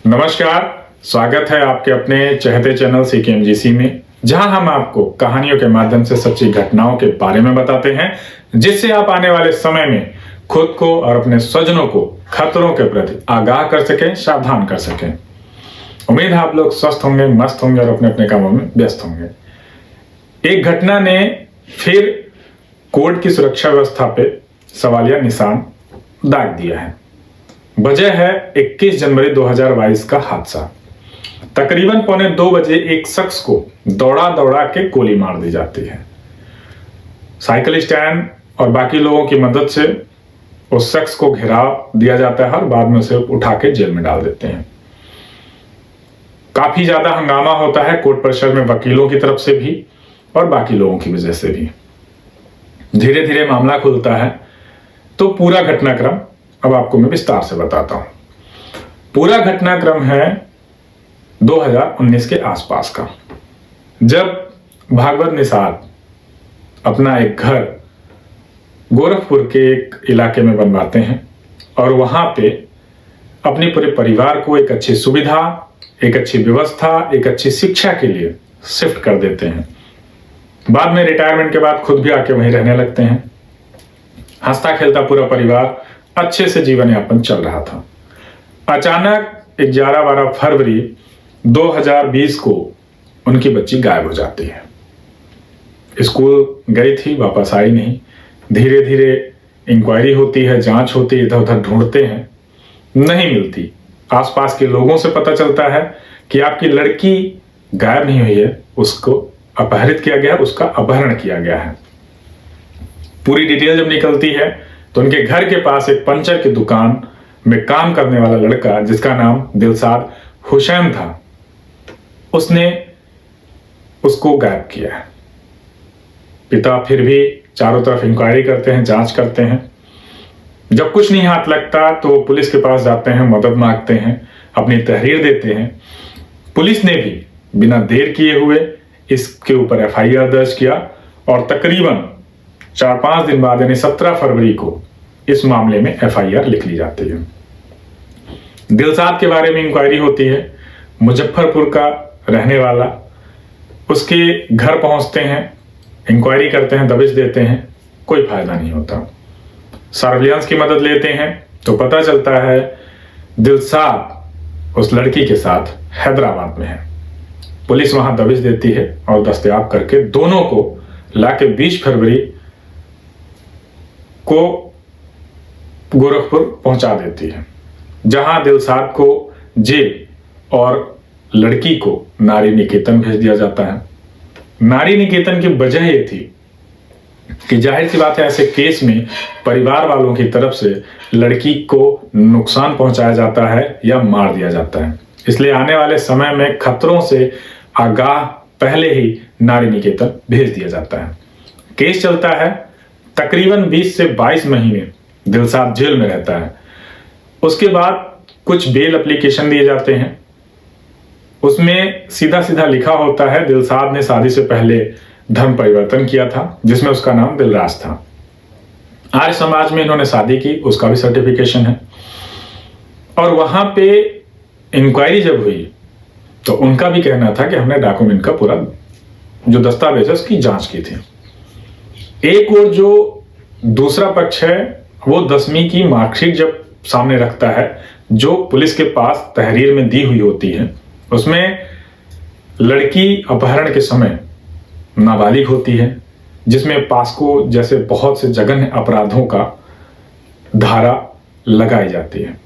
नमस्कार, स्वागत है आपके अपने चहते चैनल CKMGC में, जहां हम आपको कहानियों के माध्यम से सच्ची घटनाओं के बारे में बताते हैं, जिससे आप आने वाले समय में खुद को और अपने स्वजनों को खतरों के प्रति आगाह कर सकें, सावधान कर सकें। उम्मीद है आप लोग स्वस्थ होंगे, मस्त होंगे और अपने अपने कामों में व्यस्त होंगे। एक घटना ने फिर कोर्ट की सुरक्षा व्यवस्था पे सवालिया निशान दाग दिया है। वजह है 21 जनवरी 2022 का हादसा। तकरीबन 1:45 बजे एक शख्स को दौड़ा दौड़ा के गोली मार दी जाती है। साइकिल स्टैंड और बाकी लोगों की मदद से उस शख्स को घेराव दिया जाता है और बाद में उसे उठा के जेल में डाल देते हैं। काफी ज्यादा हंगामा होता है कोर्ट परिसर में, वकीलों की तरफ से भी और बाकी लोगों की वजह से भी। धीरे धीरे मामला खुलता है तो पूरा घटनाक्रम अब आपको मैं विस्तार से बताता हूं। पूरा घटनाक्रम है 2019 के आसपास का, जब भागवत निषाद अपना एक घर गोरखपुर के एक इलाके में बनवाते हैं और वहां पे अपने पूरे परिवार को एक अच्छी सुविधा, एक अच्छी व्यवस्था, एक अच्छी शिक्षा के लिए शिफ्ट कर देते हैं। बाद में रिटायरमेंट के बाद खुद भी आके वहीं रहने लगते हैं। हंसता खेलता पूरा परिवार अच्छे से जीवन यापन चल रहा था। अचानक 11-12 फरवरी 2020 को उनकी बच्ची गायब हो जाती है। स्कूल गई थी, वापस आई नहीं। धीरे धीरे इंक्वायरी होती है, जांच होती है, इधर उधर ढूंढते हैं, नहीं मिलती। आसपास के लोगों से पता चलता है कि आपकी लड़की गायब नहीं हुई है, उसको अपहरित किया गया, उसका अपहरण किया गया है। पूरी डिटेल जब निकलती है तो उनके घर के पास एक पंचर की दुकान में काम करने वाला लड़का, जिसका नाम दिलशाद हुसैन था, उसने उसको गायब किया है। पिता फिर भी चारों तरफ इंक्वायरी करते हैं, जांच करते हैं। जब कुछ नहीं हाथ लगता तो वो पुलिस के पास जाते हैं, मदद मांगते हैं, अपनी तहरीर देते हैं। पुलिस ने भी बिना देर किए हुए इसके ऊपर FIR दर्ज किया और तकरीबन 4-5 दिन बाद यानी 17 फरवरी को इस मामले में FIR लिख ली जाती है। दिलशाद के बारे में इंक्वायरी होती है। मुजफ्फरपुर का रहने वाला, उसके घर पहुंचते हैं, इंक्वायरी करते हैं, दबिश देते हैं, कोई फायदा नहीं होता। सर्विलांस की मदद लेते हैं तो पता चलता है दिलशाद उस लड़की के साथ हैदराबाद में है। पुलिस वहां दबिश देती है और दस्तयाब करके दोनों को लाके 20 फरवरी को गोरखपुर पहुंचा देती है, जहां दिलशाद को जेल और लड़की को नारी निकेतन भेज दिया जाता है। नारी निकेतन की वजह यह थी कि जाहिर सी बात है, ऐसे केस में परिवार वालों की तरफ से लड़की को नुकसान पहुंचाया जाता है या मार दिया जाता है, इसलिए आने वाले समय में खतरों से आगाह पहले ही नारी निकेतन भेज दिया जाता है। केस चलता है, तकरीबन 20 से 22 महीने दिलशाद जेल में रहता है। उसके बाद कुछ बेल एप्लीकेशन दिए जाते हैं। उसमें सीधा सीधा लिखा होता है दिलशाद ने शादी से पहले धर्म परिवर्तन किया था, जिसमें उसका नाम दिलराज था। आर्य समाज में इन्होंने शादी की, उसका भी सर्टिफिकेशन है। और वहां पे इंक्वायरी जब हुई तो उनका भी कहना था कि हमने डॉक्यूमेंट का पूरा जो दस्तावेज है उसकी जांच की थी। एक और जो दूसरा पक्ष है वो 10वीं की मार्कशीट जब सामने रखता है, जो पुलिस के पास तहरीर में दी हुई होती है, उसमें लड़की अपहरण के समय नाबालिग होती है, जिसमें पास्को जैसे बहुत से जघन्य अपराधों का धारा लगाई जाती है।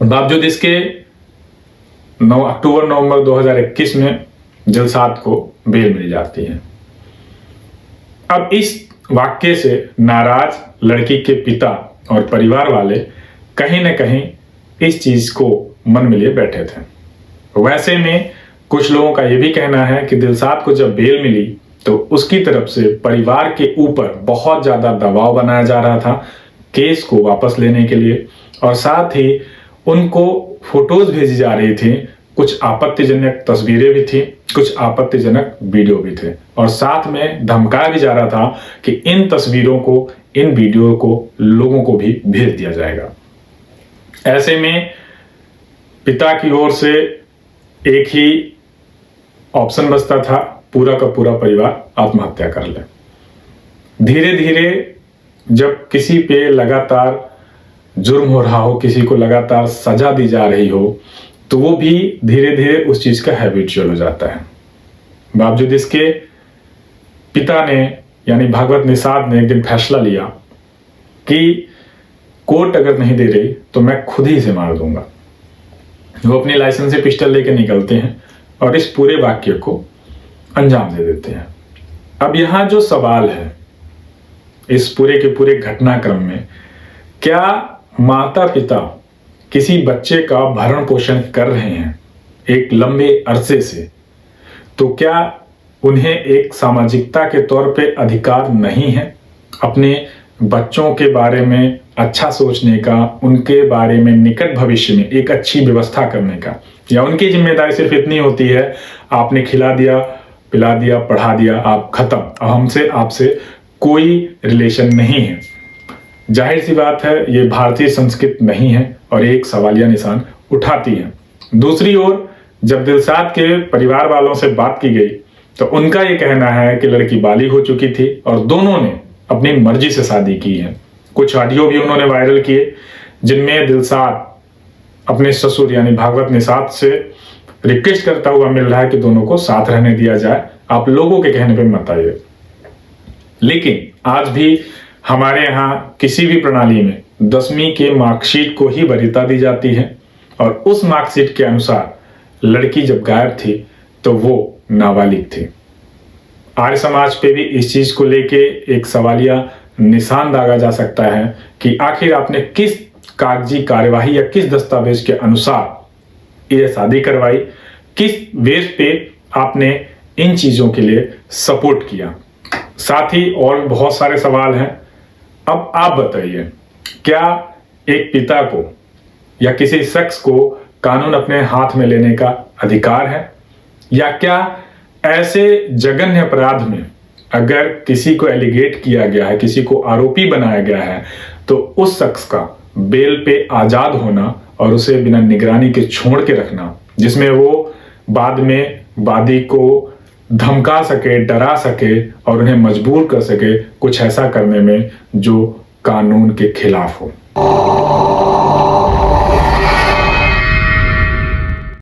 बावजूद इसके 9 अक्टूबर-नवंबर 2021 में दिलशाद को बेल मिल जाती है। अब इस वाक्य से नाराज लड़की के पिता और परिवार वाले कहीं न कहीं इस चीज को मन में लिए बैठे थे। वैसे में कुछ लोगों का यह भी कहना है कि दिलशाद को जब बेल मिली तो उसकी तरफ से परिवार के ऊपर बहुत ज्यादा दबाव बनाया जा रहा था केस को वापस लेने के लिए, और साथ ही उनको फोटोज भेजी जा रही थी, कुछ आपत्तिजनक तस्वीरें भी थी, कुछ आपत्तिजनक वीडियो भी थे, और साथ में धमकाया भी जा रहा था कि इन तस्वीरों को, इन वीडियो को लोगों को भी भेज दिया जाएगा। ऐसे में पिता की ओर से एक ही ऑप्शन बचता था, पूरा का पूरा परिवार आत्महत्या कर ले। धीरे धीरे जब किसी पे लगातार जुर्म हो रहा हो, किसी को लगातार सजा दी जा रही हो, तो वो भी धीरे धीरे उस चीज का हैबिचुअल हो जाता है। बावजूद इसके पिता ने यानी भागवत निषाद ने एक दिन फैसला लिया कि कोर्ट अगर नहीं दे रही तो मैं खुद ही इसे मार दूंगा। वो अपनी लाइसेंस से पिस्टल लेकर निकलते हैं और इस पूरे वाक्य को अंजाम दे देते हैं। अब यहां जो सवाल है इस पूरे के पूरे घटनाक्रम में, क्या माता पिता किसी बच्चे का भरण पोषण कर रहे हैं एक लंबे अरसे से, तो क्या उन्हें एक सामाजिकता के तौर पे अधिकार नहीं है अपने बच्चों के बारे में अच्छा सोचने का, उनके बारे में निकट भविष्य में एक अच्छी व्यवस्था करने का? या उनकी जिम्मेदारी सिर्फ इतनी होती है, आपने खिला दिया, पिला दिया, पढ़ा दिया, आप खत्म, अब हमसे आपसे कोई रिलेशन नहीं है? जाहिर सी बात है ये भारतीय संस्कृति नहीं है और एक सवालिया निशान उठाती है। दूसरी ओर जब दिलशाद के परिवार वालों से बात की गई तो उनका ये कहना है कि लड़की बालिग हो चुकी थी और दोनों ने अपनी मर्जी से शादी की है। कुछ ऑडियो भी उन्होंने वायरल किए जिनमें दिलशाद अपने ससुर यानी भागवत निषाद से रिक्वेस्ट करता हुआ मिल रहा है कि दोनों को साथ रहने दिया जाए, आप लोगों के कहने पे मत आइए। लेकिन आज भी हमारे यहाँ किसी भी प्रणाली में 10वीं के मार्कशीट को ही वरीयता दी जाती है और उस मार्कशीट के अनुसार लड़की जब गायब थी तो वो नाबालिग थी। आर्य समाज पे भी इस चीज को लेके एक सवालिया निशान दागा जा सकता है कि आखिर आपने किस कागजी कार्यवाही या किस दस्तावेज के अनुसार ये शादी करवाई, किस बेस पे आपने इन चीजों के लिए सपोर्ट किया। साथ ही और बहुत सारे सवाल हैं। अब आप बताइए, क्या एक पिता को या किसी शख्स को कानून अपने हाथ में लेने का अधिकार है? या क्या ऐसे जघन्य अपराध में अगर किसी को एलिगेट किया गया है, किसी को आरोपी बनाया गया है, तो उस शख्स का बेल पे आजाद होना और उसे बिना निगरानी के छोड़ के रखना, जिसमें वो बाद में वादी को धमका सके, डरा सके और उन्हें मजबूर कर सके कुछ ऐसा करने में जो कानून के खिलाफ हो?